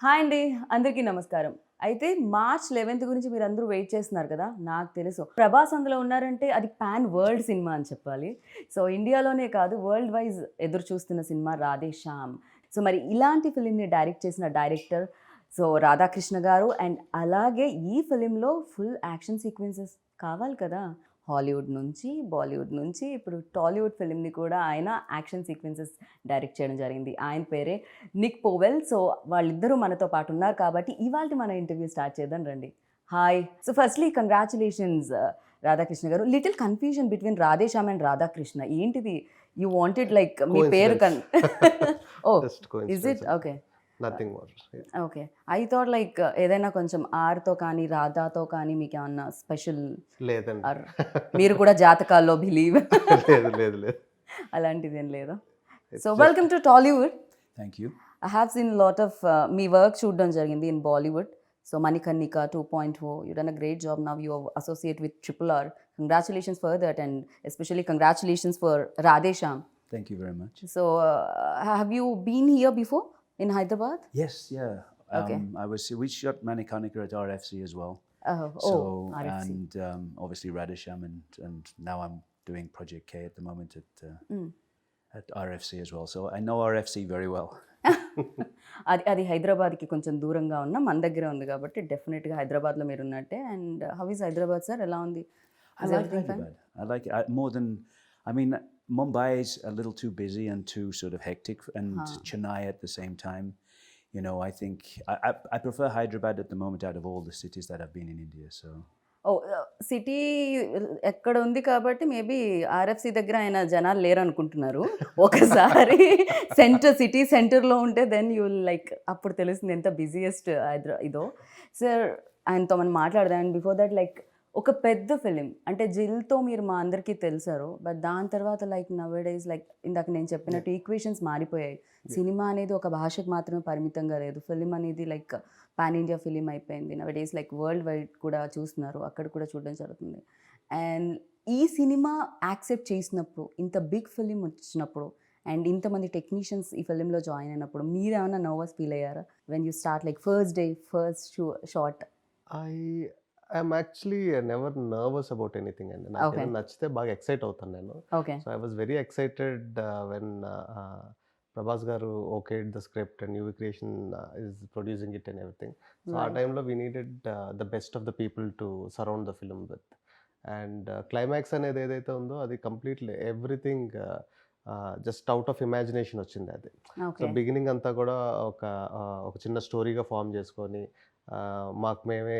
Hi అండి, అందరికీ నమస్కారం. అయితే మార్చ్ 11th గురించి మీరందరూ వెయిట్ చేస్తున్నారు కదా! నాకు తెలుసు. ప్రభాస్ అందులో ఉన్నారంటే అది పాన్ వరల్డ్ సినిమా అని చెప్పాలి. సో, ఇండియాలోనే కాదు వరల్డ్ వైజ్ ఎదురు చూస్తున్న సినిమా 'రాధే శ్యామ్'. సో, మరి ఇలాంటి ఫిల్మ్‌ని డైరెక్ట్ చేసిన డైరెక్టర్ రాధాకృష్ణ గారు అండ్ అలాగే ఈ ఫిల్మ్‌లో ఫుల్ యాక్షన్ సీక్వెన్సెస్ కావాలి కదా! హాలీవుడ్ నుంచి, బాలీవుడ్ నుంచి ఇప్పుడు టాలీవుడ్ ఫిల్మ్‌ని కూడా ఆయన యాక్షన్ సీక్వెన్సెస్ డైరెక్ట్ చేయడం జరిగింది. ఆయన పేరే నిక్ పోవెల్. సో, వాళ్ళిద్దరూ మనతో పాటు ఉన్నారు కాబట్టి ఇవాల్టి మన ఇంటర్వ్యూ స్టార్ట్ చేద్దాం రండి. Hi. So, firstly congratulations Radhakrishna garu. Little confusion between Radhe Shyam and Radhakrishna. ఏంటిది? యూ వాంటెడ్ లైక్ మీ పేరు oh! Just is it? coincidence. Okay. Nothing more. Yeah. Okay. I thought like ఏదైనా కొంచెం ఆర్‌తో కానీ, రాధాతో కానీ మీకేమన్నా స్పెషల్ లేదండి. ఆర్ మీరు కూడా జాతకాల్లో బిలీవ్ లేదు లేదు లేదు. అలాంటిదేం లేదా? It's so, just- welcome to Tollywood. Thank you. I have seen a lot of me work చూడడం జరిగింది in Bollywood. So, 'Manikarnika 2.0' you done a great job. Now you associate with RRR. Congratulations for that and especially congratulations for Radhe Shyam. Thank you very much. So, have you been here before in Hyderabad? Yes, yeah. Okay. We shot Manikarnika at RFC as well. Oh, RFC. And obviously Radhe Shyam and now I'm doing Project K at the moment at RFC as well. So I know RFC very well. అది అది హైదరాబాద్కి కొంచెం దూరంగా ఉన్న మన దగ్గరే ఉంది కాబట్టి డెఫినెట్గా హైదరాబాద్లో మీరు ఉన్నట్టే. And how is Hyderabad sir? ఎలా ఉంది? I like Hyderabad. I like it more than, I mean, Mumbai is a little too busy and too sort of hectic, and Chennai at the same time. You know, I think I prefer Hyderabad at the moment out of all the cities that I've been in India. So ఓ city ఎక్కడ ఉంది కాబట్టి maybe RFC దగ్గర ఆయన జనాలు లేరు అనుకుంటున్నారు. ఒకసారి సిటీ సెంటర్లో ఉంటే దెన్ యూ లైక్ అప్పుడు తెలుస్తుంది ఎంత బిజియెస్ట్ ఇదో. సార్ ఆయనతో మనం మాట్లాడదాం. అండ్ బిఫోర్ దట్ లైక్ ఒక పెద్ద ఫిలిం అంటే జిల్తో మీరు మా అందరికీ తెలుసారు. బట్ దాని తర్వాత లైక్ నవేడేస్ లైక్ ఇందాక నేను చెప్పినట్టు ఈక్వేషన్స్ మారిపోయాయి. సినిమా అనేది ఒక భాషకు మాత్రమే పరిమితంగా లేదు. ఫిలిం అనేది లైక్ పాన్ ఇండియా ఫిలిం అయిపోయింది. నవేడేస్ లైక్ వరల్డ్ వైడ్ కూడా చూస్తున్నారు, అక్కడ కూడా చూడడం జరుగుతుంది. అండ్ ఈ సినిమా యాక్సెప్ట్ చేసినప్పుడు, ఇంత బిగ్ ఫిలిం వచ్చినప్పుడు అండ్ ఇంతమంది టెక్నీషియన్స్ ఈ ఫిలింలో జాయిన్ అయినప్పుడు మీరు ఏమైనా నర్వస్ ఫీల్ అయ్యారా when you start like first day first shot? I'm actually never nervous about anything అండి. నాకు Okay. ఏదైనా నచ్చితే బాగా ఎక్సైట్ అవుతాను నేను. Okay. So I was very excited when Prabhas garu okay the script and UV creation is producing it and everything. So uh Right. టైంలో we needed the best of the people to surround the film with. And climax అనేది ఏదైతే ఉందో అది completely everything just out of imagination వచ్చింది అది. So okay. Beginning అంతా కూడా ఒక చిన్న స్టోరీగా ఫామ్ చేసుకొని మాకు మేమే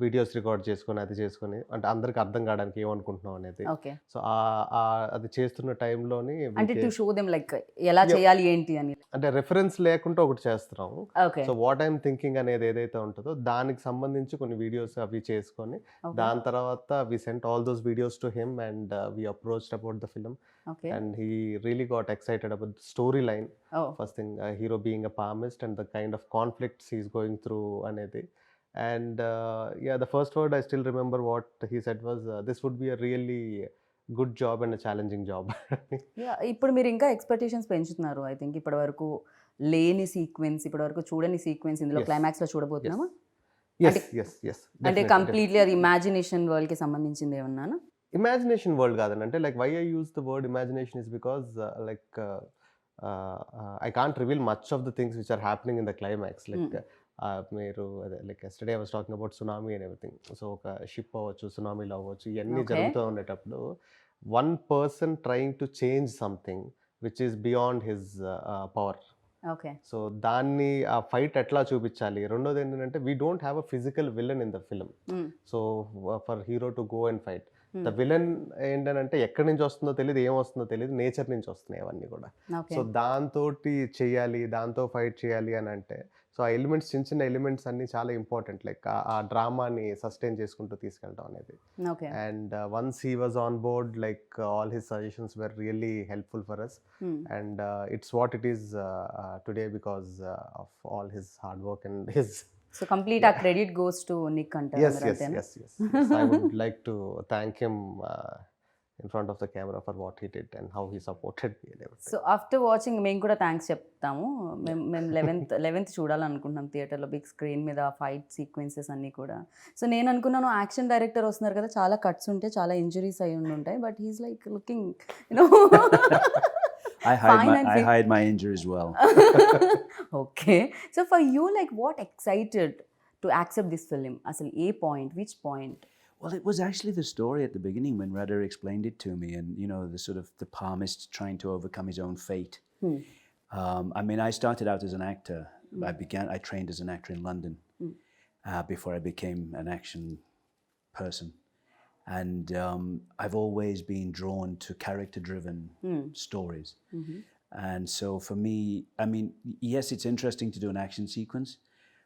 వీడియోస్ రికార్డ్ చేసుకొని అది చేసుకొని అంటే అందరికి అర్థం కావడానికి ఏమనుకుంటున్నాం అనేది. ఓకే. సో అది చేస్తున్న టైంలోని అంటే టు షో దెమ్ లైక్ ఎలా చేయాలి ఏంటి అని. అంటే రెఫరెన్స్ లేకుండా ఒకటి చేస్తున్నాం. Okay. So what I'm thinking అనేది ఏదైతే ఉంటుందో దానికి సంబంధించి కొన్ని వీడియోస్ అవి చేసుకొని ఓకే. దాని తర్వాత we sent all those videos to him and we approached about the film okay. and he really got excited about the storyline. Oh First thing, hero being a palmist and the kind of conflicts he's going through anedi. And yeah, the first word I still remember what he said was this would be a really good job and a challenging job. Yeah, ఇప్పుడు మీరు ఇంకా expectations పెంచుతున్నారు. I think ఇప్పటి వరకు లేని sequence, ఇప్పటి వరకు చూడని సీక్వెన్స్ ఇందులో Yes. క్లైమాక్స్లో చూడబోతున్నామా? yes yes yes అంటే definitely. కంప్లీట్లీ అది ఇమాజినేషన్ వరల్డ్కి సంబంధించింది ఏమన్నాను? Imagination world కాదండి. అంటే like why I use the word imagination is because I can't reveal much of the things which are happening in the climax. Like మీరు అదే like yesterday I was talking about tsunami and everything. So ఒక ship అవ్వచ్చు, సునామీలో అవ్వచ్చు, ఇవన్నీ Okay. జరుగుతూ ఉండేటప్పుడు one person trying to change something which is beyond his power. Okay. So దాన్ని ఆ ఫైట్ ఎట్లా చూపించాలి. రెండోది ఏంటంటే we don't have a physical villain in the film. So for hero to go and fight the villain ఏంటంటే ఎక్కడి నుంచి వస్తుందో తెలియదు, ఏం వస్తుందో తెలియదు, నేచర్ నుంచి వస్తున్నాయి అవన్నీ కూడా. ఓకే. సో దాంతో చెయ్యాలి, దాంతో ఫైట్ చేయాలి అని అంటే సో ఆ ఎలిమెంట్స్ చిన్న చిన్న ఎలిమెంట్స్ అన్నీ చాలా ఇంపార్టెంట్. లైక్ ఆ డ్రామాని సస్టైన్ చేసుకుంటూ తీసుకెళ్ళడం అనేది. Okay. And once he was on board like all his suggestions were really helpful for us. And it's what it is today because of all his hard work and his. So complete uh credit goes to Nick అంటారు. Yes, yes, yes, yes, yes. I would like to thank him in front of the camera for what he did and how he supported me and everything. So after watching మేము కూడా thanks చెప్తాము. మేము 11th చూడాలనుకుంటున్నాం థియేటర్లో big screen మీద fight sequences అన్నీ కూడా. So నేను అనుకున్నాను యాక్షన్ డైరెక్టర్ వస్తున్నారు కదా, చాలా కట్స్ ఉంటాయి, చాలా ఇంజరీస్ అయి ఉంటాయి, but he's like looking you know I hide my injuries well. Okay. So for you like what excited to accept this film? అసలు ఏ point, which point? Well, it was actually the story at the beginning when Radha explained it to me, and you know, the sort of the palmist trying to overcome his own fate. I mean, I started out as an actor. I trained as an actor in London before I became an action person, and I've always been drawn to character-driven stories. And so for me, I mean, yes, it's interesting to do an action sequence,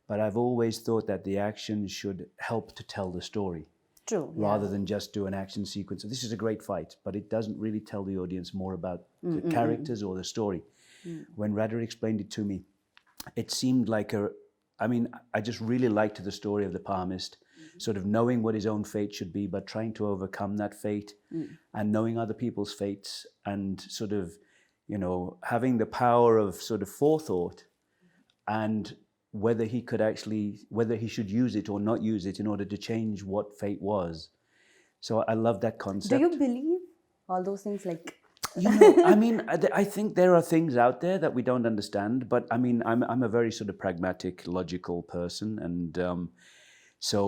but I've always thought that the action should help to tell the story. True. Rather than just do an action sequence. This is a great fight, but it doesn't really tell the audience more about the characters or the story. When Radha explained it to me, it seemed like I just really liked the story of the palmist, sort of knowing what his own fate should be, but trying to overcome that fate and knowing other people's fates and sort of, you know, having the power of sort of forethought and whether he should use it or not use it in order to change what fate was. So I love that concept. Do you believe all those things? Like, you know, I mean, I think there are things out there that we don't understand, but I mean, I'm a very sort of pragmatic, logical person, and so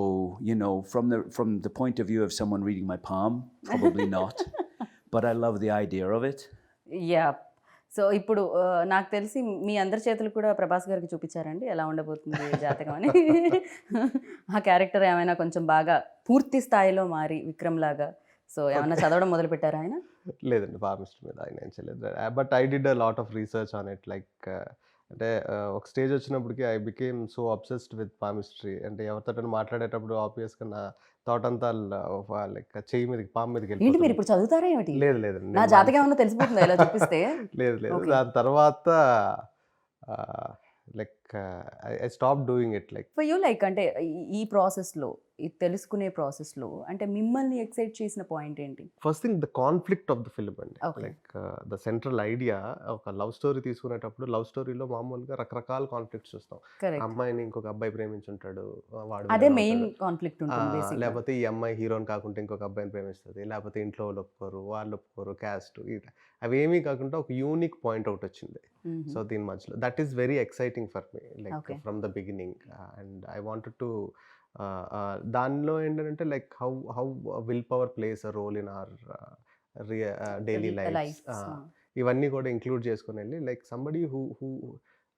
you know, from the point of view of someone reading my palm, probably not, but I love the idea of it. Yeah. So ఇప్పుడు నాకు తెలిసి మీ అందరి చేతులు కూడా ప్రభాస్ గారికి చూపించారండి ఎలా ఉండబోతుంది జాతకం అని. ఆ క్యారెక్టర్ ఏమైనా కొంచెం బాగా పూర్తి స్థాయిలో మారి విక్రమ్ లాగా సో ఏమైనా చదవడం మొదలు పెట్టారా ఆయన? లేదండి, ఫార్మిస్ట్ మీద ఆయన ఏం చేయలేదు. But I did a lot of research on it. Like అంటే ఒక స్టేజ్ వచ్చినప్పటికి I became so obsessed with palmistry. అంటే ఎవరితో మాట్లాడేటప్పుడు ఆబ్వియస్గా నా థాట్ అంతా లైక్ చెయ్యి మీదకి పాము మీదకి ఏంటి మీరు వెళ్ళిపోతుంది. ఇప్పుడు చదువుతారా ఏమిటి? లేదు లేదండి, నా జాతకం ఏమన్నా తెలిసిపోతుందా ఇలా చూపిస్తే? లేదు లేదు. Okay. దాని తర్వాత like I stop doing it. Like for you like అంటే ఈ ప్రాసెస్లో, ఈ తెలుసుకునే ప్రాసెస్లో అంటే మిమ్మల్ని ఎక్సైట్ చేసిన పాయింట్ ఏంటి? First thing the conflict of the film అండి. Okay. Like the central idea ఒక లవ్ స్టోరీ తీసుకునేటప్పుడు లవ్ స్టోరీలో మామూలుగా రకరకాల కాన్ఫ్లిక్ట్స్ చూస్తాం. కరెక్ట్. అమ్మాయిని ఇంకొక అబ్బాయి ప్రేమించుంటాడు, వాడు అదే విలన్ మెయిన్ అవుతాడు. కాన్ఫ్లిక్ట్ ఉంటుంది బేసిక్గా. లేకపోతే ఈ అమ్మాయి హీరోని కాకుండా ఇంకొక అబ్బాయిని ప్రేమిస్తుంది, లేకపోతే ఇంట్లో వాళ్ళు ఒప్పుకోరు, వాళ్ళు ఒప్పుకోరు, క్యాస్ట్, అవేమీ కాకుండా ఒక యూనిక్ పాయింట్ అవుట్ వచ్చింది. సో దీని మధ్యలో that is very exciting for me, like Okay. From the beginning. And I wanted to దానిలో ఏంటంటే like how will power plays a role in our daily life. ఇవన్నీ కూడా ఇంక్లూడ్ చేసుకుని వెళ్ళి like somebody who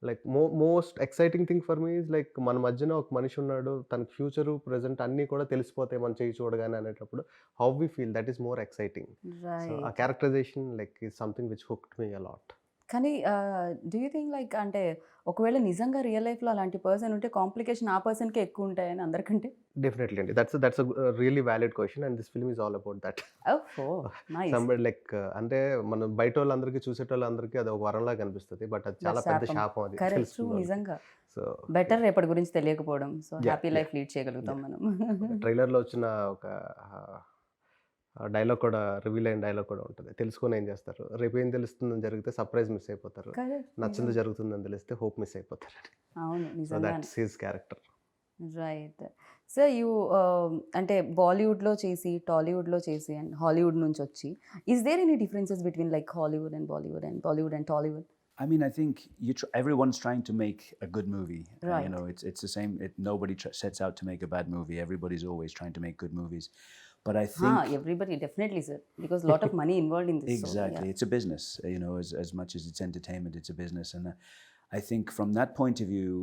like most exciting thing for me is like మన మధ్యన ఒక మనిషి ఉన్నాడు, తన ఫ్యూచరు ప్రెజెంట్ అన్నీ కూడా తెలిసిపోతాయి మన చేయి చూడగానే అనేటప్పుడు how we feel, that is more exciting. So uh characterization like is something which hooked me a lot. కానీ డూ యూ థింక్ లైక్ అంటే ఒకవేళ నిజంగా రియల్ లైఫ్లో అలాంటి పర్సన్ ఉంటే కాంప్లికేషన్ ఆ పర్సన్కే ఎక్కువ ఉంటాయని అందరికంటే? డెఫినెట్లీ అండి, that's really valid question and this film is all about that. ఓహో నైస్. సంబడి లైక్ అంటే మనం బయట వాళ్ళందరికీ చూసేటోళ్ళందరికీ అది ఒక వరంలా కనిపిస్తుంది, బట్ అది చాలా పెద్ద శాపం అది కరెక్ట్. తెలుసుకున్న నిజంగా సో బెటర్ రేపటి గురించి తెలియకపోవడం. So Yeah, happy yeah. Life lead చేయగలుగుతాం మనం. ట్రైలర్లో వచ్చిన ఒక డైలాగ్ కూడా, రివీల్ అయిన డైలాగ్ కూడా ఉంటుంది. తెలుసుకొని ఏం చేస్తారు, రేపు ఏం తెలుస్తుందని జరిగితే సర్ప్రైజ్ మిస్ అయిపోతారు, కరెక్ట్. నచ్చింది జరుగుతుందని తెలిస్తే హోప్ మిస్ అయిపోతారు. అవును సో నిజంగా. That's his character. Right. So you అంటే బాలీవుడ్లో చేసి, టాలీవుడ్లో చేసి అండ్ హాలీవుడ్ నుంచి వచ్చి, is there any differences between like Hollywood and Bollywood and Bollywood and Tollywood? I mean, I think everyone's trying to make a good movie. Right. You know, it's the same. Nobody sets out to make a bad movie. Everybody's always trying to make good movies. But I think Everybody definitely sir, because lot of money involved in this. exactly, So, yeah. it's a business. You know, as much as it's entertainment, it's a business. And I think from that point of view,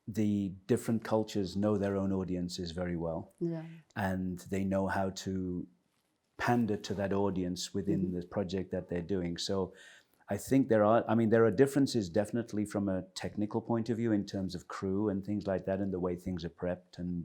the different cultures know their own audiences very well, Yeah. and they know how to pander to that audience within the project that they're doing. So I think there are differences definitely from a technical point of view in terms of crew and things like that, and the way things are prepped, and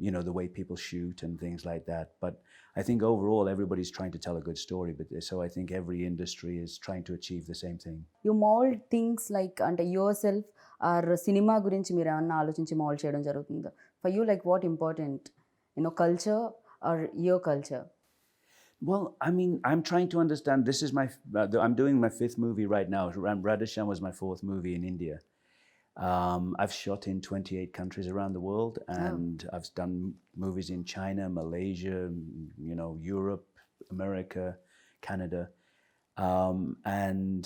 you know, the way people shoot and things like that. But I think overall everybody's trying to tell a good story. But so I think every industry is trying to achieve the same thing. You mold things like అంటే your self are cinema గురించి మీరు ఏమన్నా ఆలోచించి mould చేయడం జరుగుతుందా? For you like what important, you know culture or your culture? Well, I mean, I'm trying to understand. This is I'm doing my 5th movie right now. Radhe Shyam was my 4th movie in India. I've shot in 28 countries around the world, and I've done movies in China, Malaysia, Europe, America, Canada. And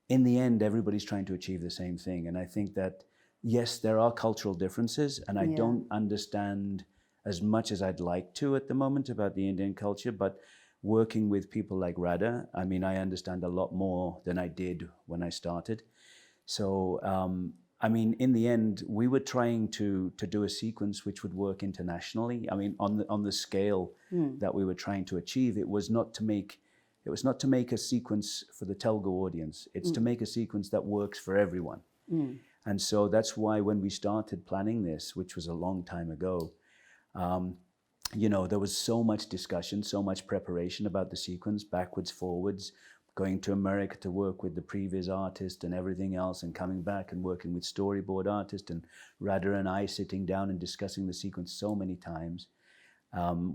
in the end, everybody's trying to achieve the same thing. And I think that, yes, there are cultural differences, and I don't understand as much as I'd like to at the moment about the Indian culture, but working with people like Radha, I mean, I understand a lot more than I did when I started. So, I mean, in the end, we were trying to do a sequence which would work internationally. I mean, on the scale that we were trying to achieve, it was not to make a sequence for the Telugu audience. It's to make a sequence that works for everyone. And so that's why when we started planning this, which was a long time ago, there was so much discussion, so much preparation about the sequence, backwards, forwards, going to America to work with the previous artist and everything else, and coming back and working with storyboard artist, and Radha and I sitting down and discussing the sequence so many times.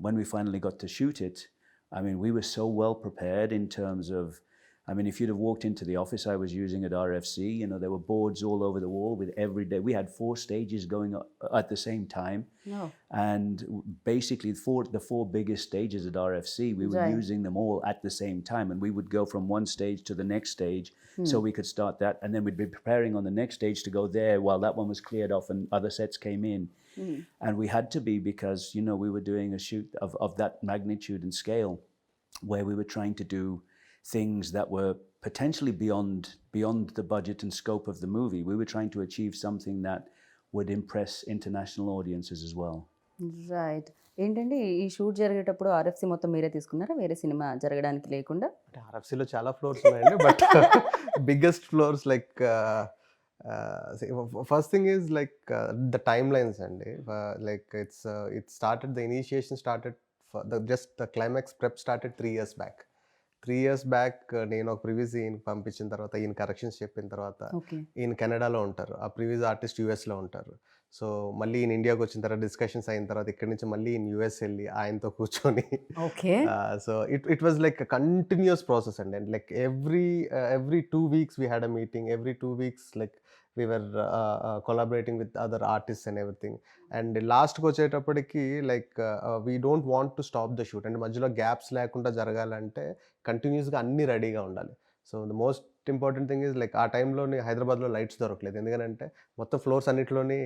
When we finally got to shoot it, I mean, we were so well prepared in terms of, I mean, if you'd have walked into the office I was using at RFC, there were boards all over the wall with every day. We had 4 stages going at the same time. No. And basically the 4 biggest stages at RFC, we were using them all at the same time. And we would go from one stage to the next stage so we could start that. And then we'd be preparing on the next stage to go there while that one was cleared off and other sets came in. And we had to be, because, we were doing a shoot of that magnitude and scale, where we were trying to do things that were potentially beyond the budget and scope of the movie. We were trying to achieve something that would impress international audiences as well. Right. ఏంటంటే ఈ shoot జరిగేటప్పుడు RFC మొత్తం మీరే తీసుకున్నారా, వేరే cinema జరగడానికి లేకుండా? అంటే ఆర్ఎఫ్సిలో చాలా ఫ్లోర్స్ ఉన్నాయండి, but biggest floors like first thing is like the time lines అండి. Like it started, the initiation started, just the climax prep started 3 years back. 3 years back నేను ఒక ప్రివ్యూస్ ఈయనకి పంపించిన తర్వాత, ఈయన కరెక్షన్స్ చెప్పిన తర్వాత, ఈయన కెనడాలో ఉంటారు, ఆ ప్రివ్యూస్ ఆర్టిస్ట్ యూఎస్లో ఉంటారు. సో మళ్ళీ ఈయన ఇండియాకి వచ్చిన తర్వాత డిస్కషన్స్ అయిన తర్వాత ఇక్కడి నుంచి మళ్ళీ ఈయన యూఎస్ వెళ్ళి ఆయనతో కూర్చొని, so it was like continuous process అండి. And like every 2 weeks we had a meeting, every 2 weeks like we were collaborating with other artists and everything. And లాస్ట్కి వచ్చేటప్పటికి like we don't want to stop the shoot. And మధ్యలో gaps లేకుండా జరగాలంటే కంటిన్యూస్గా అన్నీ రెడీగా ఉండాలి. So the most important thing is like ఆ టైంలోని హైదరాబాద్లో లైట్స్ దొరకలేదు, ఎందుకంటే మొత్తం ఫ్లోర్స్ అన్నింటిలోని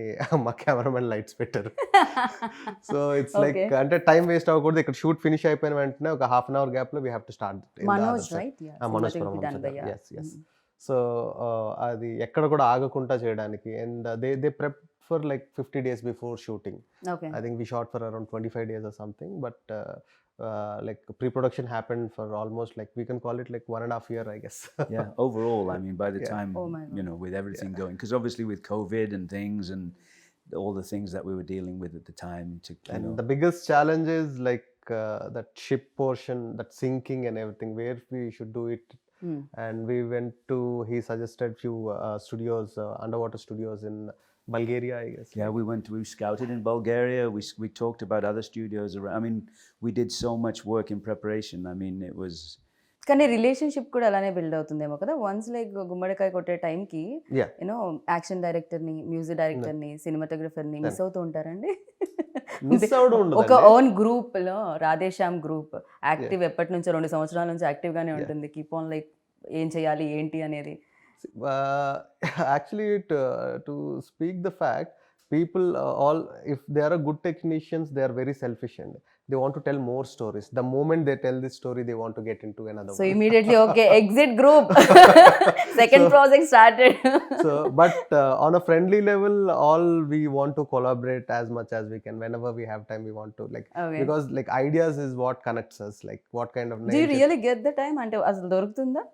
మా కెమెరామెన్ లైట్స్ పెట్టారు. సో ఇట్స్ లైక్ అంటే టైం వేస్ట్ అవ్వకూడదు. ఇక్కడ షూట్ ఫినిష్ అయిపోయిన వెంటనే ఒక ½ hour గ్యాప్లో we have to start. Manoj S. So అది ఎక్కడ కూడా ఆగకుండా చేయడానికి. And they prep for like 50 days before shooting. I think we shot for around 25 days or something, but like pre-production happened for almost like, we can call it like 1.5 years, I guess. Yeah, overall, I mean, by the time, with everything going, because obviously with COVID and things and all the things that we were dealing with at the time. The biggest challenge is like that ship portion, that sinking and everything, where we should do it. And we went to, he suggested few studios, underwater studios in Bulgaria, I guess. Yeah, we scouted in Bulgaria. We talked about other studios around. I mean, we did so much work in preparation. I mean, it was. కానీ relationship కూడా అలానే build అవుతుందేమో కదా. Once like గుమ్మడికాయ కొట్టే టైంకి action డైరెక్టర్ని, music డైరెక్టర్ని, సినిమాటోగ్రఫర్ని మిస్ అవుతూ ఉంటారండి. ఒక ఓన్ గ్రూప్ లో రాధే శ్యామ్ గ్రూప్ యాక్టివ్ ఎప్పటి నుంచో 2 సంవత్సరాల నుంచి యాక్టివ్ గానే ఉంటుంది. కీప్ ఆన్ లైక్ ఏం చేయాలి ఏంటి అనేది. Actually, to speak the fact, people all, if they are a good technicians, they are very selfish and they want to tell more stories. The moment they tell this story, they want to get into another so one. Immediately okay, exit group. Second project started. So but on a friendly level, all we want to collaborate as much as we can. Whenever we have time, we want to like, because like ideas is what connects us, like what kind of do you really get the time ante asalu dorugtunda?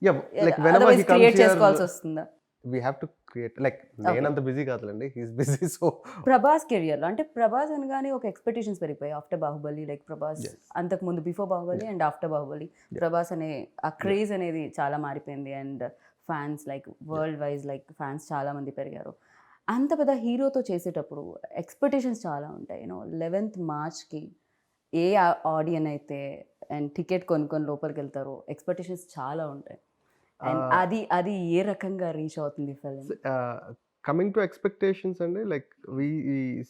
Yeah, like whenever he comes create here, చేసుకోవాల్సి వస్తుందా? we have to create, like నేనంత busy కాదులేండి, he's busy. So Prabhas కెరియర్లో అంటే ప్రభాస్ అనగానే ఒక expectations పెరిగిపోయాయి after Baahubali. Like Prabhas అంతకు ముందు before Baahubali and after Baahubali Prabhas అనే ఆ క్రేజ్ అనేది చాలా మారిపోయింది. And fans like world wise like fans చాలా మంది పెరిగారు. అంత పెద్ద హీరోతో చేసేటప్పుడు ఎక్స్పెక్టేషన్స్ చాలా ఉంటాయి. 11th March ఏ ఆడియన్ అయితే అండ్ టికెట్ కొనుక్కొని లోపలికి వెళ్తారో ఎక్స్పెక్టేషన్స్ చాలా ఉంటాయి. అండ్ అది ఏ రకంగా రీచ్ అవుతుంది ఫిల్మ్? కమింగ్ టు ఎక్స్పెక్టేషన్స్ అండి, like we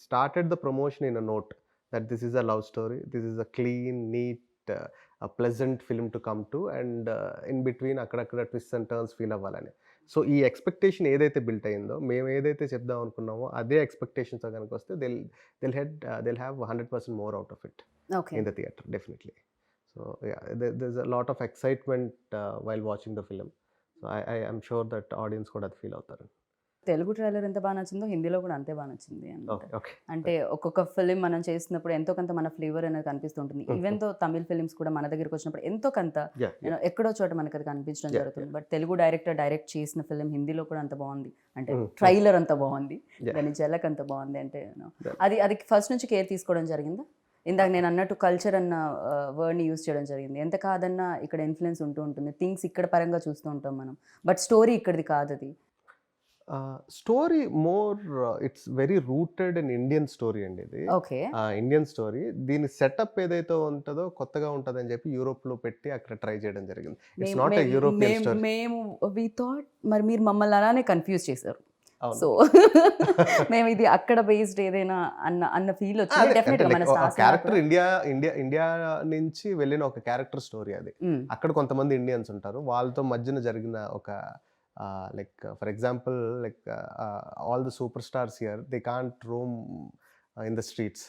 started the promotion in a note that this is a love story, this is a clean neat pleasant film to come to, and in between అక్కడక్కడ twist and turns feel అవ్వాలని. So ఈ expectation ఏదైతే built అయిందో, మేము ఏదైతే చెప్దాం అనుకున్నామో అదే ఎక్స్పెక్టేషన్స్తో కనుక వస్తే they'll have 100% more out of it okay. in the theater, definitely. So yeah, there's a lot of excitement while watching the film. So I am sure that audience కూడా అది ఫీల్ అవుతారు. తెలుగు ట్రైలర్ ఎంత బాగా నచ్చిందో హిందీలో కూడా అంతే బాగా నచ్చింది అనమాట. Okay, okay. అంటే ఒక్కొక్క ఫిలిం మనం చేసినప్పుడు ఎంతో కొంత మన ఫ్లేవర్ అనేది కనిపిస్తుంటుంది. ఈవెన్ తో తమిళ్ ఫిలిమ్స్ కూడా మన దగ్గరికి వచ్చినప్పుడు ఎంతో కొంత Yeah. ఎక్కడో చోట మనకి అది కనిపించడం Yeah, జరుగుతుంది. బట్ తెలుగు డైరెక్టర్ డైరెక్ట్ చేసిన ఫిలిం హిందీలో కూడా అంత బాగుంది, అంటే Mhm. ట్రైలర్ అంత బాగుంది, Yeah. దాని జలక్ అంత బాగుంది. అంటే Yeah. అది ఫస్ట్ నుంచి కేర్ తీసుకోవడం జరిగిందా? ఇందాక నేను అన్నట్టు కల్చర్ అన్న వర్డ్ని యూజ్ చేయడం జరిగింది. ఎంత కాదన్నా ఇక్కడ ఇన్ఫ్లుయెన్స్ ఉంటూ ఉంటుంది, థింగ్స్ ఇక్కడ పరంగా చూస్తూ ఉంటాం మనం, బట్ స్టోరీ ఇక్కడిది కాదు అది. Story more it's very rooted in Indian story అండి ఇది. ఓకే. ఇండియన్ స్టోరీ, దీని సెటప్ ఏదైతే ఉంటుందో కొత్తగా ఉంటుందని చెప్పి యూరోప్లో పెట్టి అక్కడ ట్రై చేయడం జరిగింది. It's not a European story. మేము వి థాట్ మరి మీరు మమ్మల్ని అలానే కన్ఫ్యూజ్ చేశారు. సో మేము ఇది అక్కడ బేస్డ్ ఏదైనా అన్న ఫీల్ వచ్చింది. డెఫినెట్గా మన స్టార్స్ క్యారెక్టర్ ఇండియా నుంచి వెళ్ళిన ఒక క్యారెక్టర్ స్టోరీ అది. అక్కడ కొంతమంది ఇండియన్స్ ఉంటారు, వాళ్ళతో మధ్యన జరిగిన ఒక like for example like all the super stars here they can't Rome in the streets,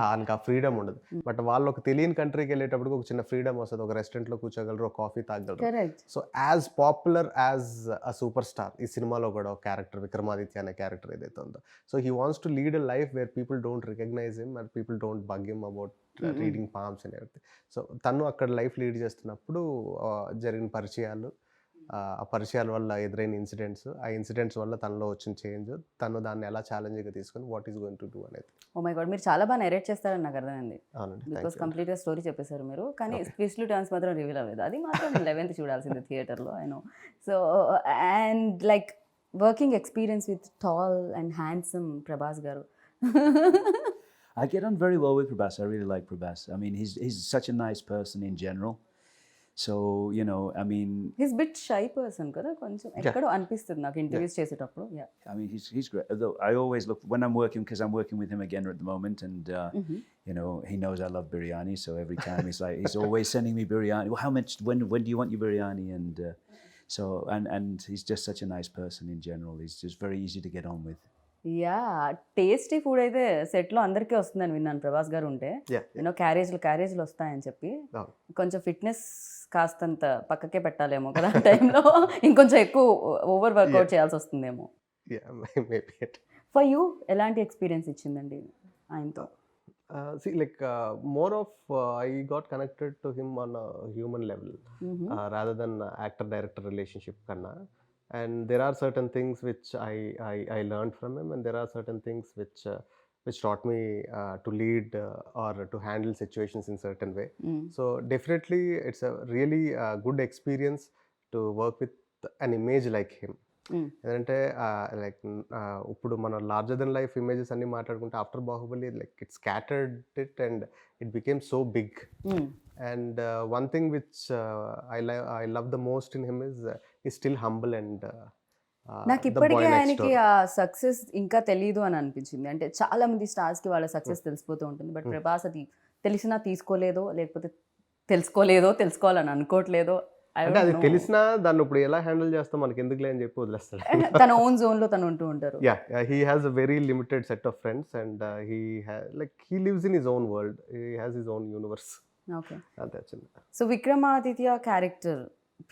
ఆయనకి ఆ ఫ్రీడమ్ ఉండదు. బట్ వాళ్ళు ఒక తెలియని కంట్రీకి వెళ్ళేటప్పుడు ఒక చిన్న ఫ్రీడమ్ వస్తుంది, ఒక రెస్టారెంట్లో కూర్చోగలరు, ఒక కాఫీ తాగలరు. So as popular as a super star ఈ సినిమాలో కూడా ఒక క్యారెక్టర్ విక్రమాదిత్య అనే క్యారెక్టర్ ఏదైతే ఉందో, so he wants to lead a life where people don't recognise him and people don't bug him about reading palms and everything. So తను అక్కడ life lead చేస్తున్నప్పుడు జరిగిన పరిచయాలు, ఆ పరిచయాల వల్ల ఎదురైన ఇన్సిడెంట్స్, ఆ ఇన్సిడెంట్స్ వల్ల తనలో వచ్చిన చేంజ్, తను దాన్ని ఎలా ఛాలెంజ్గా తీసుకొని what is going to do అనేది. ఓ మై గాడ్, మీరు చాలా బాగా నెరేట్ చేస్తారని నాకు అర్థమైంది. అవునండి, బికాస్ కంప్లీట్గా స్టోరీ చెప్పేశారు మీరు, కానీ ట్విస్ట్లు టర్న్స్ మాత్రం రివీల్ అవ్వలేదు. అది మాత్రం 11th చూడాల్సింది థియేటర్లో, I know. So and like working experience with tall and handsome Prabhas గారు. I get on very well with Prabhas. I really like Prabhas. I mean, he's such a nice person in general. So, you know, I mean... He's a bit shy person కదా, కొంచెం ఎక్కడో అనిపిస్తుంది నాకు interviews చేసేటప్పుడు. Yeah. I mean, he's great. Although I always look, when I'm working, because I'm working with him again at the moment, and, you know, he knows I love biryani, so every time he's always sending me biryani. Well, how much, when do you want your biryani? And so, and he's just such a nice person in general. He's just very easy to get on with. Yeah, tasty food అయితే సెట్లో అందరికీ వస్తుందని విన్నాను ప్రభాస్ గారు ఉంటే. You know క్యారేజ్లు వస్తాయని చెప్పి కొంచెం ఫిట్నెస్ కాస్తంత పక్కకే పెట్టాలేమో కదా ఆ టైంలో, ఇంకొంచెం ఎక్కువ ఓవర్ వర్కౌట్ చేయాల్సి వస్తుందేమో. ఫర్ యూ ఎలాంటి ఎక్స్పీరియన్స్ ఇచ్చిందండి ఆయనతో? Like more of I got connected to him on a human level rather than actor-director relationship kanna. And there are certain things which I learned from him, and there are certain things which taught me to lead or to handle situations in certain way. So definitely it's a really good experience to work with an image like him. ఎందుకంటే like ఇప్పుడు మన larger than life images అన్ని మాట్లాడుకుంటే after Baahubali like it scattered it and it became so big. And one thing which I love the most in him is still humble and నాకు ఇప్పటికీ ఆయనకి ఆ success ఇంకా తెలియదు అని అనిపించింది. అంటే చాలా మంది స్టార్స్కి వాళ్ళ సక్సెస్ తెలిసిపోతూ ఉంటుంది, బట్ ప్రభాస్ అది తెలిసినా తీసుకోలేదో, లేకపోతే తెలుసుకోవాలని అనుకోవట్లేదో. అంటే అది తెలిసినా దాన్ని ఇప్పుడు ఎలా హ్యాండిల్ చేస్తాం మనకి ఎందుకులే అని చెప్పి వదిలేస్తాడు. తన ఓన్ జోన్ లో తను ఉంటూ ఉంటారు. He has a very limited set of friends and he lives in his own world, he has his own universe. Okay, అంతే చిన్న. సో విక్రమాదిత్య క్యారెక్టర్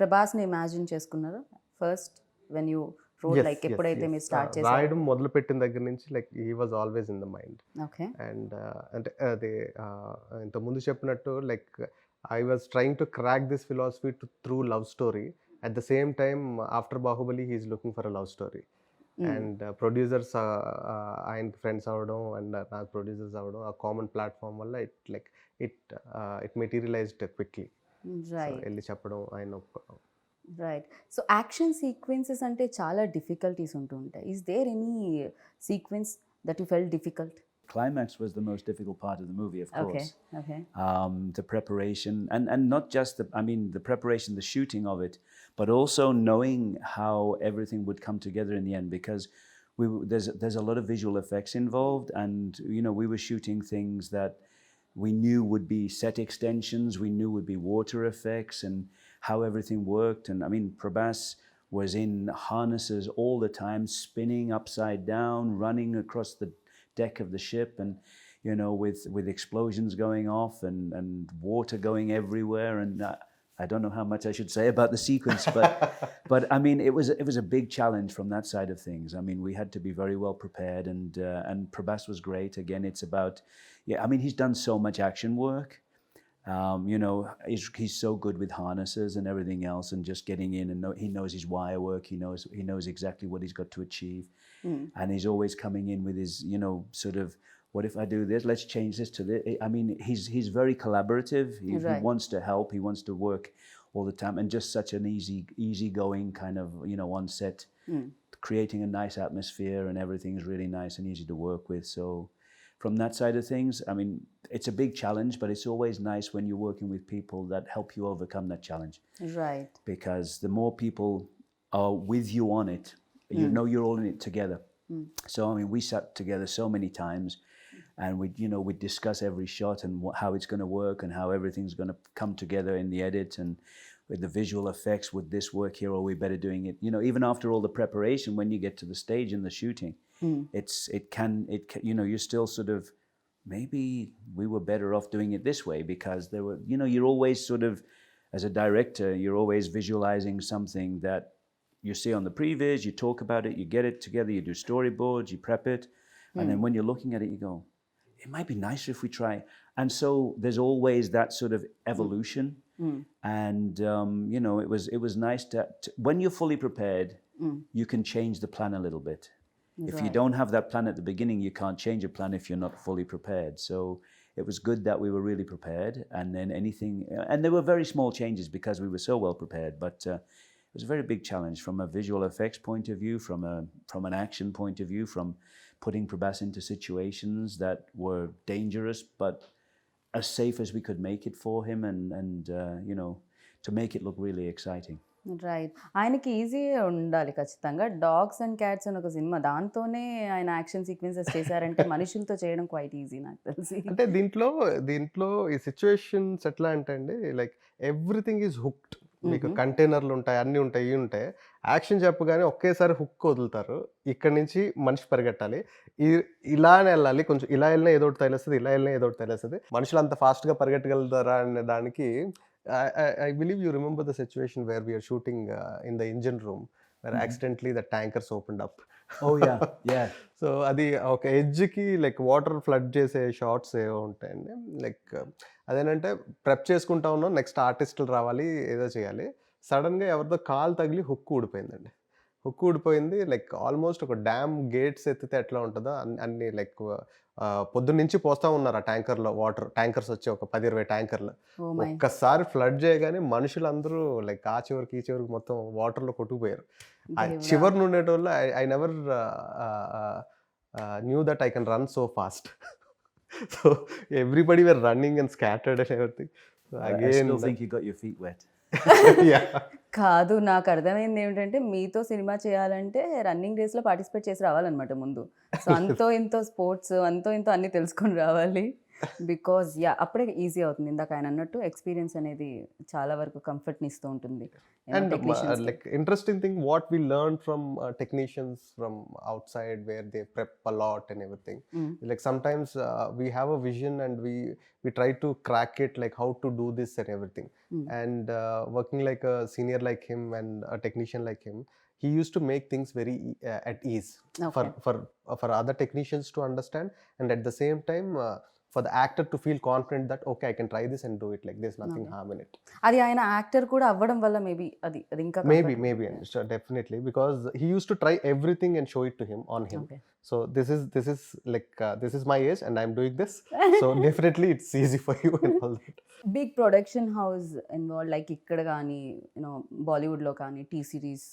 ప్రభాస్ని ఇమాజిన్ చేసుకున్నారా first when you role? Like ఎప్పుడైతే మీరు స్టార్ట్ చేశారు రాయడం మొదలు పెట్టిన దగ్గర నుంచి like he was always in the mind. Okay. And అంటే అది ఇంతకుముందు చెప్పినట్టు like I was trying to crack this philosophy through love story. At the same time, after Bahubali, he is looking for a love story. And producers, ఆయనకి friends అవ్వడం and నాకు producers అవ్వడం, ఆ common platform వల్ల it materialised quickly. వెళ్ళి చెప్పడం ఆయన. Right. So action sequences అంటే చాలా డిఫికల్టీస్ ఉంటూ ఉంటాయి. Is there any sequence that you felt difficult climax was the most difficult part of the movie, of course. Okay. The preparation, and not just the preparation, the shooting of it, but also knowing how everything would come together in the end, because there's a lot of visual effects involved, and we were shooting things that we knew would be set extensions, we knew would be water effects, and how everything worked. And Prabhas was in harnesses all the time, spinning upside down, running across the deck of the ship, and with explosions going off and water going everywhere. And I don't know how much I should say about the sequence, but it was a big challenge from that side of things. We had to be very well prepared, and Prabhas was great. Again, it's about he's done so much action work. He's so good with harnesses and everything else, and just getting in, and he knows his wire work. He knows exactly what he's got to achieve, and he's always coming in with his sort of, what if I do this? Let's change this to this. He's very collaborative. He wants to help. He wants to work all the time, and just such an easygoing kind of on set, creating a nice atmosphere, and everything is really nice and easy to work with. So from that side of things, it's a big challenge, but it's always nice when you're working with people that help you overcome that challenge. Right. Because the more people are with you on it, you're all in it together. So we sat together so many times, and we'd discuss every shot and how it's going to work, and how everything's going to come together in the edit, and with the visual effects, would this work here, or are we better doing it? Even after all the preparation, when you get to the stage in the shooting, it can you're still sort of, maybe we were better off doing it this way, because there were you're always sort of, as a director, you're always visualizing something that you see on the previs, you talk about it, you get it together, you do storyboards, you prep it, and then when you're looking at it, you go, it might be nicer if we try. And so there's always that sort of evolution. And it was nice to when you're fully prepared, you can change the plan a little bit. If you don't have that plan at the beginning, you can't change a plan if you're not fully prepared. So it was good that we were really prepared, and then and there were very small changes because we were so well prepared, but it was a very big challenge from a visual effects point of view, from an action point of view, from putting Prabhas into situations that were dangerous, but as safe as we could make it for him, and to make it look really exciting. Right. ఆయనకి ఈజీగా ఉండాలి ఖచ్చితంగా. Dogs and cats అని ఒక cinema, దాంతోనే ఆయన action sequences చేశారంటే మనుషులతో చేయడం క్వైట్ ఈజీ నాకు తెలిసి. అంటే దీంట్లో ఈ సిచ్యువేషన్స్ ఎట్లా అంటే అండి, లైక్ ఎవ్రీథింగ్ ఈజ్ హుక్డ్. మీకు కంటైనర్లు ఉంటాయి, అన్నీ ఉంటాయి, ఇవి ఉంటాయి. యాక్షన్ చెప్పగానే ఒకేసారి హుక్ వదులుతారు. ఇక్కడి నుంచి మనిషి పరిగెట్టాలి, ఇలానే వెళ్ళాలి, కొంచెం ఇలా వెళ్ళినా ఏదో ఒకటి తగిలేస్తుంది, ఇలా వెళ్ళినా ఏదో ఒకటి తగిలేస్తుంది. మనుషులు అంత ఫాస్ట్గా పరిగెట్టగలుగుతారా అనే దానికి, I believe you remember the situation where we are shooting in the engine room, where accidentally the tankers opened up. Oh yeah. So అది ఒక ఎడ్జ్కి లైక్ వాటర్ ఫ్లడ్ చేసే షార్ట్స్ ఏవో ఉంటాయండి. లైక్ అదేంటంటే ప్రెప్ చేసుకుంటా ఉన్నాం, నెక్స్ట్ ఆర్టిస్టులు రావాలి, ఏదో చేయాలి. సడన్గా ఎవరితో కాలు తగిలి హుక్ ఊడిపోయిందండి. హుక్ ఊడిపోయింది. లైక్ ఆల్మోస్ట్ ఒక డ్యామ్ గేట్స్ ఎత్తితే ఎట్లా ఉంటుందో అన్ని లైక్ పొద్దున్నుంచి పోస్తూ ఉన్నారు ఆ ట్యాంకర్లో వాటర్. ట్యాంకర్స్ వచ్చి ఒక 10-20 ట్యాంకర్లు. ఒక్కసారి ఫ్లడ్ చేయగానే మనుషులందరూ లైక్ ఆ చివరికి ఈ చివరికి మొత్తం వాటర్లో కొట్టుకుపోయారు. ఆ చివరి ఉండేటోళ్ళు I never knew that I can run so fast. So everybody were running and scattered and everything. I still think you got your feet wet. కాదు, నాకు అర్థమైంది ఏమిటంటే, మీతో సినిమా చేయాలంటే రన్నింగ్ రేస్లో పార్టిసిపేట్ చేసి రావాలన్నమాట ముందు. సో అంతో ఇంతో స్పోర్ట్స్, అంతో ఇంతో అన్నీ తెలుసుకొని రావాలి. బికాజ్ అప్పుడే ఈజీ అవుతుంది. ఇందాక ఆయన అన్నట్టు ఎక్స్పీరియన్స్ అనేది చాలా వరకు కంఫర్ట్ని ఇస్తూ ఉంటుంది. And like interesting thing what we learned from technicians from outside, where they prep a lot and everything. Like sometimes we have a vision and we try to crack it, like how to do this and everything. And working like a senior like him and a technician like him, he used to make things very at ease. Okay. For other technicians to understand, and at the same time for the actor to feel confident that okay, I can try this and do it, like there's nothing harm in it. అది ఆయన actor కూడా అవ్వడం వల్ల maybe అది ఇంకా maybe definitely, because he used to try everything and show it to him on him. Okay. So this is like this is my age and I'm doing this, so definitely it's easy for you and all that. Big production house involve, like ఇక్కడ కానీ బాలీవుడ్లో కానీ T series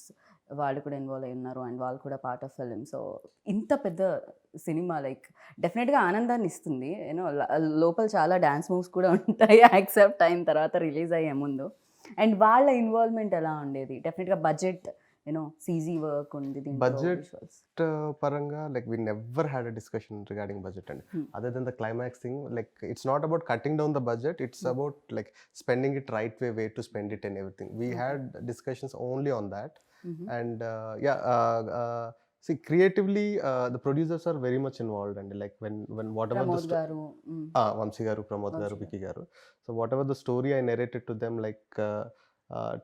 వాళ్ళు కూడా involve అయి ఉన్నారు and వాళ్ళు కూడా పార్ట్ ఆఫ్ ఫిలిం. సో ఇంత పెద్ద సినిమా లైక్ డెఫినెట్గా ఆనందాన్ని ఇస్తుంది. యూనో లోపల చాలా డ్యాన్స్ మూవ్స్ కూడా ఉంటాయి యాక్సెప్ట్ అయిన తర్వాత, రిలీజ్ అయ్యే ముందు. అండ్ వాళ్ళ ఇన్వాల్వ్మెంట్ ఎలా ఉండేది? డెఫినెట్గా బడ్జెట్, యూనో సీజీ వర్క్ ఉంది దీంట్లో. Budget visuals. పరంగా like we never had a discussion regarding budget అండి. Other than the climax thing, like it's not about cutting down the budget, it's about like spending it right way to spend it and everything. We had discussions only on that. And see creatively the producers are very much involved, and like when whatever Pramod గారు, Vamsi garu, Pramod garu, Vamsi Vicky garu, so whatever the story I narrated to them, like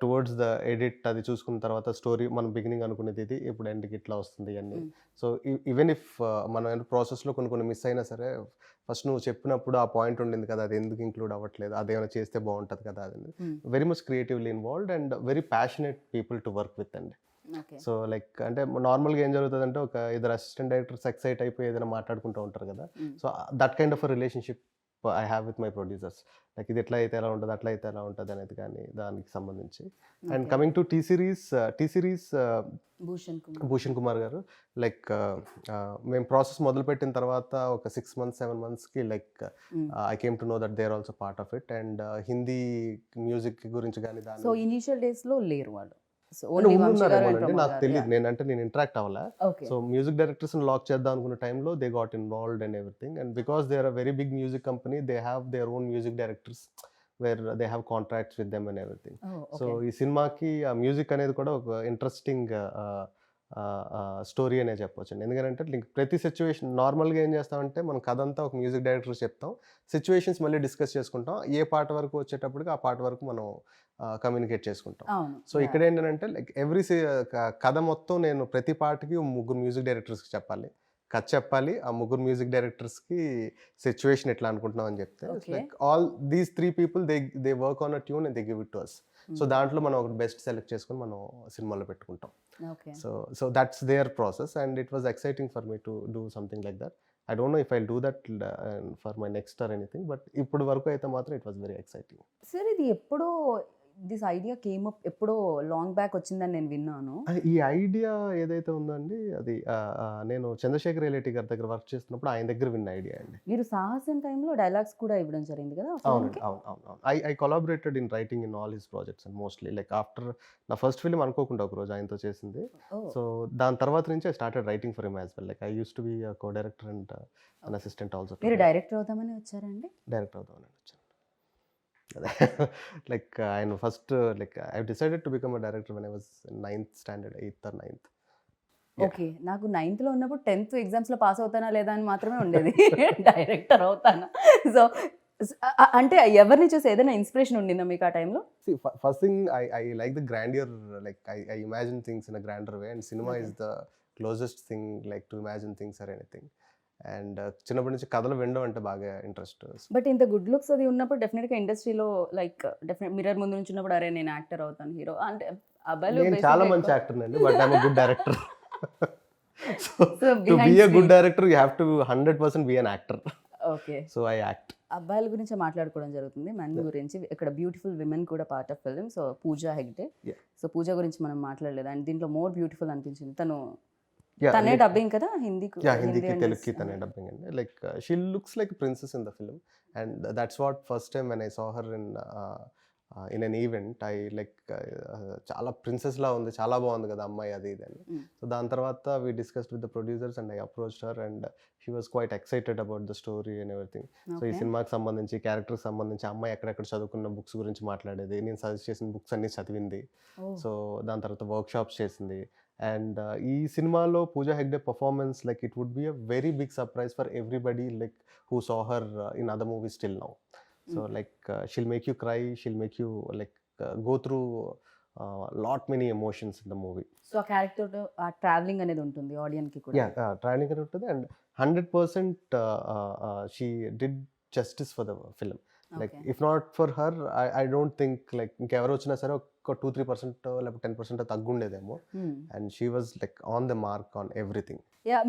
towards the edit అది చూసుకున్న తర్వాత story మనం beginning అనుకునేది ఇది ఇప్పుడు ఎండ్కి ఇట్లా వస్తుంది అన్నీ. సో ఈవెన్ ఇఫ్ మనం ప్రాసెస్లో కొన్ని మిస్ అయినా సరే, ఫస్ట్ నువ్వు చెప్పినప్పుడు ఆ పాయింట్ ఉండింది కదా, అది ఎందుకు ఇంక్లూడ్ అవ్వట్లేదు, అదేమైనా చేస్తే బాగుంటుంది కదా, అది very much creatively involved and very passionate people to work with అండి. సో లైక్ అంటే నార్మల్గా ఏం జరుగుతుంది అంటే, ఒక ఇద్దరు అసిస్టెంట్ డైరెక్టర్స్ ఎక్సైట్ అయిపోయి ఏదైనా మాట్లాడుకుంటూ ఉంటారు కదా. So that kind of a relationship I have with my producers. Like ఇది ఎట్లా అయితే ఎలా ఉంటుంది, అట్లా అయితే ఎలా ఉంటుంది అనేది కానీ దానికి సంబంధించి. And coming to T Series Bhushan Kumar garu, like మేము ప్రాసెస్ మొదలుపెట్టిన తర్వాత ఒక 6 months 7 monthsకి like I came to know that they are also part of it. And Hindi music గురించి కానీ దాని సో ఇనిషియల్ డేస్లో లేరు వాళ్ళు. నాకు తెలియదు, నేను ఇంటరాక్ట్ అవ్వాలా. సో మ్యూజిక్ డైరెక్టర్స్ లాక్ చేద్దాం అనుకున్న టైంలో they got involved and everything. And because they are a very big music company, they have their own music directors where they have contracts with them and everything. So ఈ సినిమాకి ఆ music అనేది కూడా ఒక interesting story అనే చెప్పవచ్చు అండి. ఎందుకంటే ప్రతి సిచ్యువేషన్ నార్మల్గా ఏం చేస్తామంటే, మనం కథ అంతా ఒక మ్యూజిక్ డైరెక్టర్ చెప్తాం, సిచ్యువేషన్స్ మళ్ళీ డిస్కస్ చేసుకుంటాం, ఏ పాట వరకు వచ్చేటప్పటికి ఆ పాట వరకు మనం కమ్యూనికేట్ చేసుకుంటాం. సో ఇక్కడ ఏంటంటే లైక్ ఎవ్రీ కథ మొత్తం నేను ప్రతి పాటకి 3 మ్యూజిక్ డైరెక్టర్స్కి చెప్పాలి, కథ చెప్పాలి, ఆ 3 మ్యూజిక్ డైరెక్టర్స్కి సిచ్యువేషన్ ఎట్లా అనుకుంటున్నాం అని చెప్తే, like all these 3 people they work on a tune and they give it to us. So దాంట్లో మనం ఒక బెస్ట్ సెలెక్ట్ చేసుకొని మనం సినిమాలో పెట్టుకుంటాం. So that's their process and it was exciting for me to do something like that. I don't know if I'll do that for my next or anything, but ఇప్పుడు వరకు అయితే మాత్రం it was very exciting. Sir ఇది ఎప్పుడో this idea came up, ఎప్పుడో long back వచ్చిందని నేను విన్నాను. ఈ ఐడియా ఏదైతే ఉందండి, అది నేను చంద్రశేఖర్ రిలేటి గారి దగ్గర వర్క్ చేస్తున్నప్పుడు ఆయన దగ్గర విన్న ఐడియా అండి. మీరు సాహసం టైంలో డైలాగ్స్ కూడా ఇవ్వడం జరిగింది కదా? అవును. I collaborated in writing in all his projects and mostly like after నా ఫస్ట్ ఫిల్మ్ అనుకోకుండా ఒక రోజు ఆయనతో చేసింది. సో దాని తర్వాత నుంచి I started writing for him as well. Like I use to be co director and an assistant also. మీరు డైరెక్టర్ అవుతామని వచ్చారండి? డైరెక్టర్ అవుతామని వచ్చాను. లైక్ ఆయన first like I decided to become a director when I was 9th standard, 8th or 9th. Okay, నాకు 9th లో ఉన్నప్పుడు 10th ఎగ్జామ్స్లో పాస్ అవుతానా లేదా అని మాత్రమే ఉండేది, డైరెక్టర్ అవుతానా. సో అంటే ఎవరిని చూసి ఏదైనా ఇన్స్పిరేషన్ ఉండిందా మీకు ఆ టైంలో? First thing I like the grandeur, like I imagine things in a grander way, and cinema is the closest thing like to imagine things or anything. And చిన్నప్పటి నుంచి కథలు వినడం అంటే బాగా ఇంట్రెస్ట్. బట్ ఇంత గుడ్ లుక్స్ అది ఉన్నప్పుడు డెఫినెట్గా ఇండస్ట్రీలో లైక్ డెఫినెట్ మిర్రర్ ముందు నుంచి ఉన్నప్పుడు అరే నేను యాక్టర్ అవుతాను, హీరో అంటే అబ్బాయిలు నేను చాలా మంచి యాక్టర్ అండి, but I'm a good director. So to be a good director you have to 100% be an actor. Okay, so I act. అబ్బాయిల గురించి మాట్లాడుకోవడం జరుగుతుంది, మెన్ గురించి. ఇక్కడ బ్యూటిఫుల్ విమెన్ కూడా part of film. So Pooja Hegde. So Pooja గురించి మనం మాట్లాడలేదు, అండ్ దీంట్లో మోర్ బ్యూటిఫుల్ అనిపించింది. తనే డబ్బింగ్ కదా హిందీకి, తెలుగుకి తనే డబ్బింగ్ అండి. Like she looks like princess in the film, and that's what first time when I saw her in an event I like చాలా ప్రిన్సెస్ లా ఉంది, చాలా బాగుంది కదా అమ్మాయి అది ఇది అని. సో దాని తర్వాత we discussed with the producers and I approached her and she was quite excited about the story and everything. So ఈ సినిమాకి సంబంధించి, క్యారెక్టర్కి సంబంధించి, అమ్మాయి ఎక్కడెక్కడ చదువుకున్న బుక్స్ గురించి మాట్లాడేది, నేను సజెస్ట్ చేసిన బుక్స్ అన్ని చదివింది. సో దాని తర్వాత వర్క్ షాప్స్ చేసింది. అండ్ ఈ సినిమాలో Pooja Hegde performance like it would be a very big surprise for everybody like who saw her in other movies till now. So like she'll make you cry, she'll make you like go through lot many emotions in the movie. So ఆ character ఆ traveling అనేది ఉంటుంది ఆడియన్స్కి కూడా. Traveling అనేది ఉంటుంది and 100% she did justice for the film. Like if not for her I don't think like ఇంకెవరు వచ్చినా సరే ఒక 2-3% లేకపోతే 10% తగ్గుండేదేమో. And she was like on the mark on everything.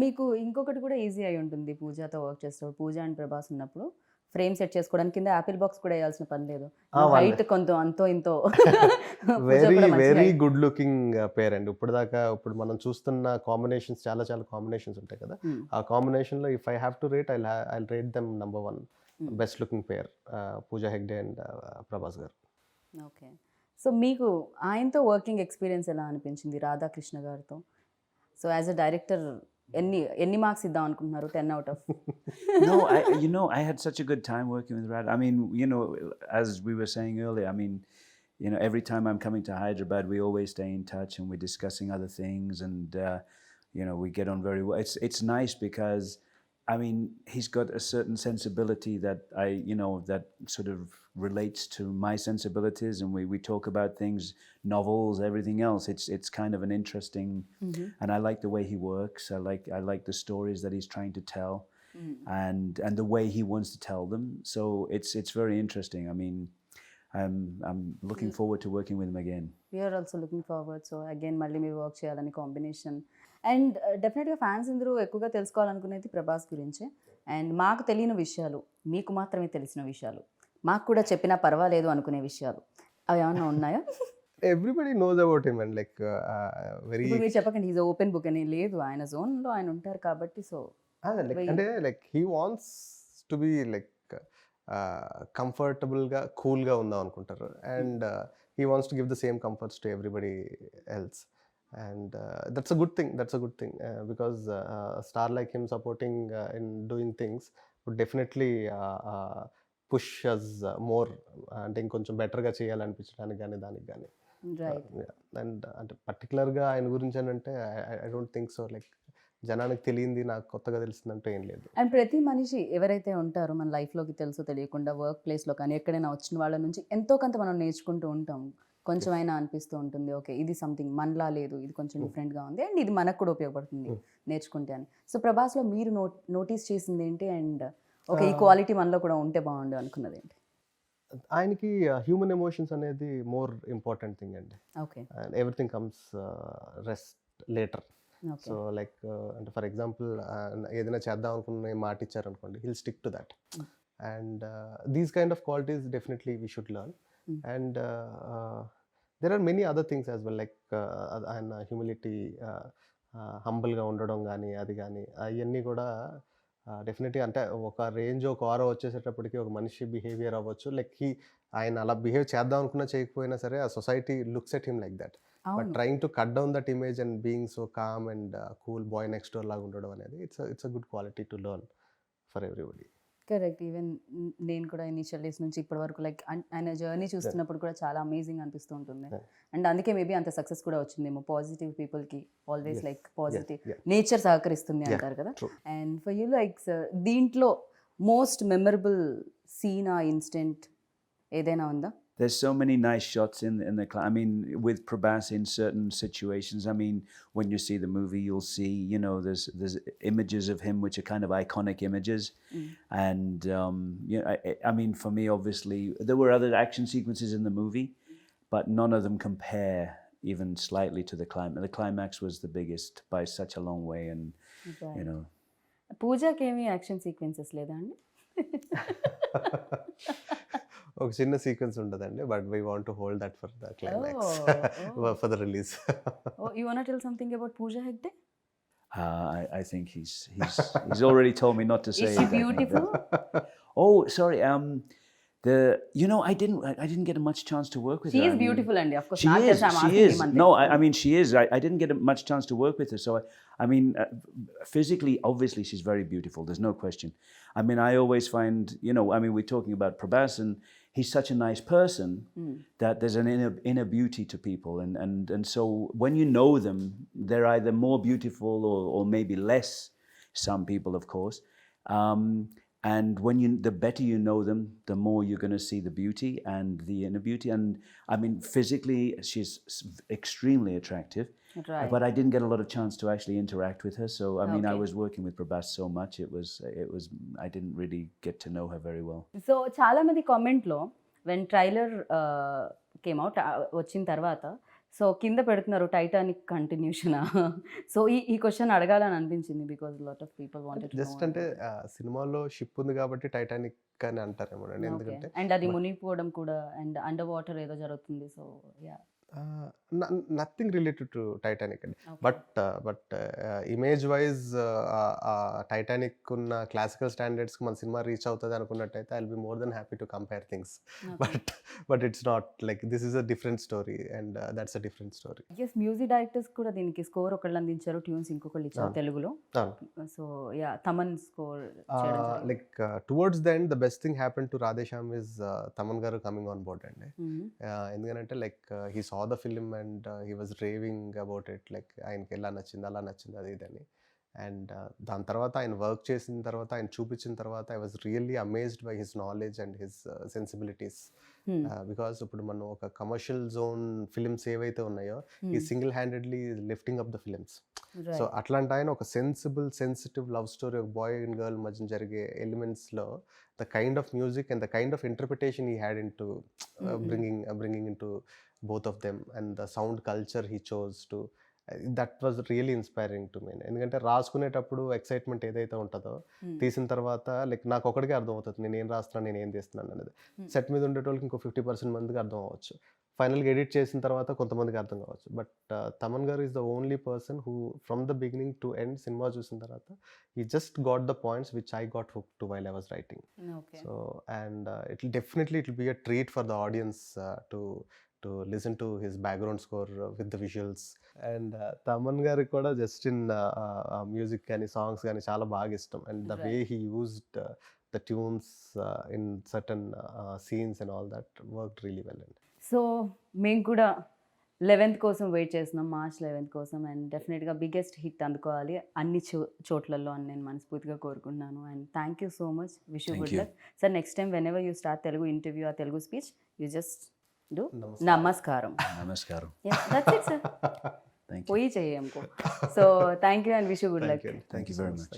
మీకు ఇంకొకటి కూడా ఈజీ అయి ఉంటుంది పూజాతో వర్క్ చేస్తారు. పూజ అండ్ ప్రభాస్ ఉన్నప్పుడు ఫ్రేమ్ సెట్ చేసుకోవడానికి కింద యాపిల్ బాక్స్ కూడా వేయాల్సిన పని లేదు. వాళ్ళే. హైట్ కొంత అంతో ఇంతో పూజ వెరీ కూడా మంచి వెరీ height. గుడ్ లుకింగ్ పేర్ అండి. ఇప్పుడు మనం చూస్తున్న కాంబినేషన్స్ చాలా చాలా కాంబినేషన్స్ ఉంటాయి కదా. Hmm. ఆ కాంబినేషన్లో if I have to rate I rate them number 1 Hmm. Best looking pair, Pooja Hegde and Prabhas garu. Okay. So మీకు ఆయనతో వర్కింగ్ ఎక్స్పీరియన్స్ ఎలా అనిపించింది రాధాకృష్ణ గారితో? సో యాజ్ అ డైరెక్టర్ ఎన్ని మార్క్స్ ఇద్దాం అనుకుంటున్నారు 10 out of? No, I had such a good time working with Radha. I mean, as we were saying earlier, I mean, every time I'm coming to Hyderabad, we always stay in touch and we're discussing other things, and we get on very well. It's nice because, I mean, he's got a certain sensibility that that sort of relates to my sensibilities, and we talk about things, novels, everything else. It's kind of an interesting, and I like the way he works. I like the stories that he's trying to tell, and the way he wants to tell them. So it's very interesting. I mean, I'm looking forward to working with him again. We're also looking forward. So again మళ్ళీ మీరు work చేయాలని combination. And డెఫినెట్గా fans అందరూ ఎక్కువగా తెలుసుకోవాలనుకునేది ప్రభాస్ గురించే. And మాకు తెలియని విషయాలు, మీకు మాత్రమే తెలిసిన విషయాలు, మాకు కూడా చెప్పినా పర్వాలేదు అనుకునే విషయాలు అవి ఏమన్నా ఉన్నాయా? Everybody knows about him and like very ఇప్పుడు మీరు చెప్పకండి ఈజ్ ఓపెన్ బుక్ అని. లేదు, ఆయన జోన్లో ఆయన ఉంటారు కాబట్టి. సో అంటే like he wants to be like కంఫర్టబుల్గా కూల్గా ఉందాం అనుకుంటారు, and he wants to give the same comforts to everybody else, and that's a good thing, because a star like him supporting in doing things would definitely push us more, అంటే ఇంకొంచెం బెటర్గా చేయాలనిపించడానికి కానీ దానికి కానీ. రైట్. అండ్ అంటే పర్టికులర్గా ఆయన గురించి అని అంటే I don't think so. Like జనానికి తెలియంది నాకు కొత్తగా తెలిసిందంటే ఏం లేదు. అండ్ ప్రతి మనిషి ఎవరైతే ఉంటారో మన లైఫ్లోకి తెలుసో తెలియకుండా వర్క్ ప్లేస్లో కానీ ఎక్కడైనా వచ్చిన వాళ్ళ నుంచి ఎంతో కొంత మనం నేర్చుకుంటూ ఉంటాం. కొంచెం అయినా అనిపిస్తూ ఉంటుంది, ఓకే ఇది సంథింగ్ మనలా లేదు, ఇది కొంచెం డిఫరెంట్గా ఉంది, అండ్ ఇది మనకు కూడా ఉపయోగపడుతుంది నేర్చుకుంటే అని. సో ప్రభాస్లో మీరు నోటీస్ చేసింది ఏంటి? అండ్ ఓకే ఈ క్వాలిటీ మనలో కూడా ఉంటే బాగుండు అనుకున్నది ఏంటి? ఆయనకి హ్యూమన్ ఎమోషన్స్ అనేది మోర్ ఇంపార్టెంట్ థింగ్ అండి. Okay. And everything comes rest later. Okay. So like అంటే ఫర్ ఎగ్జాంపుల్ ఏదైనా చేద్దాం అనుకున్న మాట ఇచ్చారనుకోండి, hill stick to that. And these kind of qualities definitely we should learn. And there are many other things as well, like ఆయన humility, హంబుల్గా ఉండడం కానీ అది కానీ అవన్నీ కూడా డెఫినెట్లీ అంటే ఒక రేంజ్ ఒక ఆరో వచ్చేసేటప్పటికి ఒక మనిషి బిహేవియర్ అవ్వచ్చు, లైక్ ఆయన అలా బిహేవ్ చేద్దాం అనుకున్నా చేయకపోయినా సరే ఆ society looks at him like that. But trying to cut down that image and being so calm and cool bye next door లాగా ఉండడం అనేది it's a good quality to learn for everybody. Correct. Even నేను కూడా initial days నుంచి ఇప్పటి వరకు like ఆయన journey చూస్తున్నప్పుడు కూడా చాలా అమేజింగ్ అనిపిస్తూ ఉంటుంది. అండ్ అందుకే మేబీ అంత సక్సెస్ కూడా వచ్చిందేమో. పాజిటివ్ పీపుల్కి ఆల్వేస్ లైక్ పాజిటివ్ నేచర్ సహకరిస్తుంది అంటారు కదా. అండ్ ఫర్ యూ లైక్ దీంట్లో మోస్ట్ మెమరబుల్ సీన్ ఆ ఇన్సిడెంట్ ఏదైనా ఉందా? There's so many nice shots in the I mean, with Prabhas in certain situations. I mean, when you see the movie, you'll see, there's images of him which are kind of iconic images. And, I mean, for me, obviously, there were other action sequences in the movie, but none of them compare even slightly to the climax. The climax was the biggest by such a long way, and, పూజాకి ఏమి action sequences లేదా అండి? ఒక చిన్న sequence ఉండదండి, but we want to hold that for the climax for the release. You want to tell something about Pooja Hegde? I think he's already told me not to say. Is she beautiful? Oh, sorry. I didn't get much chance to work with her. She is beautiful, and of course, she is. No, I mean, she is. I didn't get much chance to work with her. So, I mean, physically, obviously, she's very beautiful. There's no question. I mean, I always find, we're talking about Prabhas, and he's such a nice person that there's an inner beauty to people. And so when you know them, they're either more beautiful or maybe less, some people, of course. And the better you know them, the more you're going to see the beauty and the inner beauty. And I mean, physically, she's extremely attractive. Right. But I didn't get a lot of chance to actually interact with her. So, I mean, I Okay. was working with Prabhas so much, it was, I didn't really get to know her very well. So చాలా మంది కామెంట్లో when trailer came out వచ్చిన తర్వాత so కింద పెడుతున్నారు Titanic continuation. So ఈ question అడగాలని అనిపించింది because lot of people wanted to just అంటే సినిమాలో షిప్ ఉంది కాబట్టి టైటానిక్ అని అంటారేమో అండి, ఎందుకంటే అండ్ అది మునిగిపోవడం కూడా అండ్ అండర్ వాటర్ ఏదో జరుగుతుంది. So ya nothing related to Titanic అండి. బట్ ఇమేజ్ వైజ్ టైటానిక్ ఉన్న క్లాసికల్ స్టాండర్డ్స్కి మన సినిమా రీచ్ అవుతుంది అనుకున్నట్టయితే I will be more than happy to compare things. But it's not like this is a different story and that's a different story. Yes music directors కూడా దీనికి score ఒకళ్ళు అందించారు, ట్యూన్స్ ఇంకొకళ్ళు ఇచ్చారు తెలుగులో. So ya Thaman score like towards the end the best thing happen to Radhe Shyam is Thaman గారు coming on board అండి. ఎందుకంటే like he saw the film and he was raving about it, like ఆయనకి ఎలా నచ్చింది అలా నచ్చింది అది ఇదని. అండ్ దాని తర్వాత ఆయన వర్క్ చేసిన తర్వాత ఆయన చూపించిన తర్వాత I was really amazed by his knowledge and his sensibilities. Because ఇప్పుడు మనం ఒక కమర్షియల్ జోన్ ఫిలిమ్స్ ఏవైతే ఉన్నాయో ఈ single handedly lifting up the films. So అట్లాంటి ఆయన ఒక సెన్సిటివ్ లవ్ స్టోరీ, ఒక బాయ్ అండ్ గర్ల్ మధ్య జరిగే ఎలిమెంట్స్లో the kind of music and the kind of interpretation he had in to bringing into both of them and the sound culture he chose to, that was really inspiring to me. ఎందుకంటే రాసుకునేటప్పుడు excitement ఏదైతే ఉంటుందో తీసిన తర్వాత like నాకు ఒకటికే అర్థం అవుతుంది నేను ఏం రాస్తున్నాను నేను ఏం తీస్తున్నాను అనేది. సెట్ మీద ఉండేటోళ్ళకి ఇంకో 50% మందికి అర్థం అవ్వచ్చు, ఫైనల్గా ఎడిట్ చేసిన తర్వాత కొంతమందికి అర్థం కావచ్చు. బట్ తమన్ గారు is the only person who from the beginning to end cinema చూసిన తర్వాత he just got the points which I got hooked to while I was writing. So and it will be a treat for the audience to listen to his background score with the visuals. And Thaman గారికి కూడా just in music కానీ songs కానీ చాలా బాగా ఇష్టం. And the way he used the tunes in certain scenes and all that worked really well. So మేము కూడా 11th కోసం వెయిట్ చేస్తున్నాం, March 11th కోసం. అండ్ డెఫినెట్గా బిగ్గెస్ట్ హిట్ అందుకోవాలి అన్ని చోట్లలో అని నేను మనస్ఫూర్తిగా కోరుకుంటున్నాను. And thank you so much, wish you good luck sir. Next time when ever you start Telugu interview ఆ Telugu speech you just do నమస్కారం. Namaskaram. దట్స్ ఇట్ సార్, పోయి చెయ్యి हमको. So thank you and wish you good luck. Thank you very much.